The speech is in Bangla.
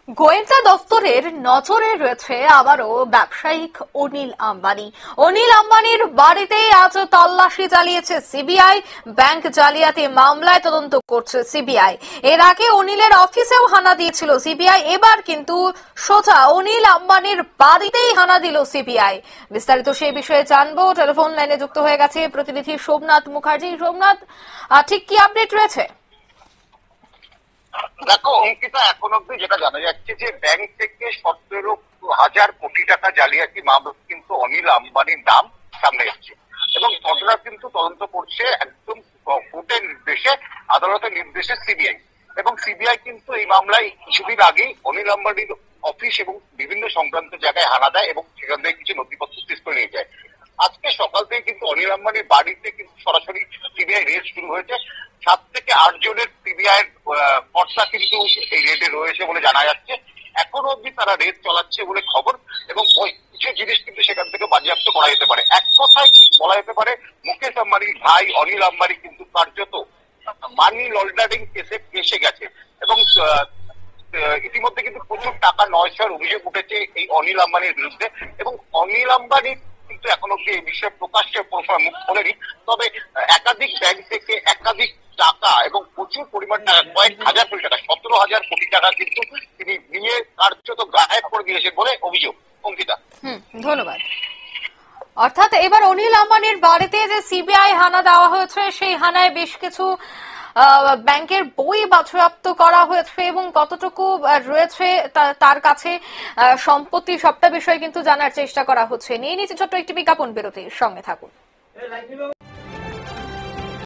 গোয়েন্দা দফতরের নজরে রয়েছে আবারও ব্যবসায়িক অনিল আম্বানি। অনিল আম্বানির বাড়িতেই আজ তল্লাশি চালিয়েছে সিবিআই। ব্যাংক জালিয়াতি মামলায় তদন্ত করছে সিবিআই। এর আগে অনিলের অফিসেও হানা দিয়েছিল সিবিআই। এবার কিন্তু সোজা অনিল আম্বানির বাড়িতেই হানা দিল সিবিআই। বিস্তারিত সেই বিষয়ে জানবো। টেলিফোন লাইনে যুক্ত হয়ে গেছে প্রতিনিধি সোমনাথ মুখার্জি। সোমনাথ, ঠিক কি আপডেট রয়েছে? দেখো অঙ্কিতা, এখন অব্দি যেটা জানা যাচ্ছে যে ব্যাংক থেকে 17,000 কোটি টাকা জালিয়াতি মামলা কিন্তু অনিল আম্বানির নাম সামনে এসেছে এবং ঘটনা কিন্তু তদন্ত করছে একদম কোর্টের নির্দেশে, আদালতের নির্দেশে সিবিআই। এবং সিবিআই কিন্তু এই মামলায় কিছুদিন আগেই অনিল আম্বানির অফিস এবং বিভিন্ন সংক্রান্ত জায়গায় হানা দেয় এবং সেখান থেকে কিছু নথিপত্র সিজ করে নিয়ে যায়। আজকে সকাল থেকে কিন্তু অনিল আম্বানির বাড়িতে কিন্তু সরাসরি সিবিআই রেড শুরু হয়েছে। 7 থেকে 8 জনের সিবিআই কর্তা কিন্তু এই রেডে রয়েছে বলে জানা যাচ্ছে। এখনো অব্দি তারা রেড চালাচ্ছে বলে খবর এবং কিছু জিনিস কিন্তু সেখান থেকে বাজেয়াপ্ত করা যেতে পারে। এক কথায় বলা যেতে পারে মুকেশ আম্বানির ভাই অনিল আম্বানি কিন্তু কার্যত মানি লন্ডারিং কেসে ফেঁসে গেছে এবং ইতিমধ্যে কিন্তু প্রচুর টাকা নয়ছয়ের অভিযোগ উঠেছে এই অনিল আম্বানির বিরুদ্ধে এবং অনিল আম্বানি কিন্তু এখন অব্দি এই বিষয়ে প্রকাশ্যে মুখ খোলেনি। তবে একাধিক ব্যাংক থেকে একাধিক টাকা এবং প্রচুর পরিমাণ টাকা, কয়েক হাজার কোটি টাকা, 17,000 কোটি টাকা কিন্তু তিনি নিয়ে কার্যত গায়েব করে দিয়েছেন বলে অভিযোগ। অঙ্কিতা, ধন্যবাদ। অর্থাৎ এবার অনিল আম্বানির বাড়িতে যে সিবিআই হানা দেওয়া হয়েছে, সেই হানায় বেশ কিছু ব্যাংকের বই বাজেয়াপ্ত করা হয়েছে এবং কতটুকু রয়েছে তার কাছে সম্পত্তি, সবটা বিষয় কিন্তু জানার চেষ্টা করা হচ্ছে। নিয়ে নিচে ছোট্ট একটি বিজ্ঞাপন বিরতির সঙ্গে থাকুন।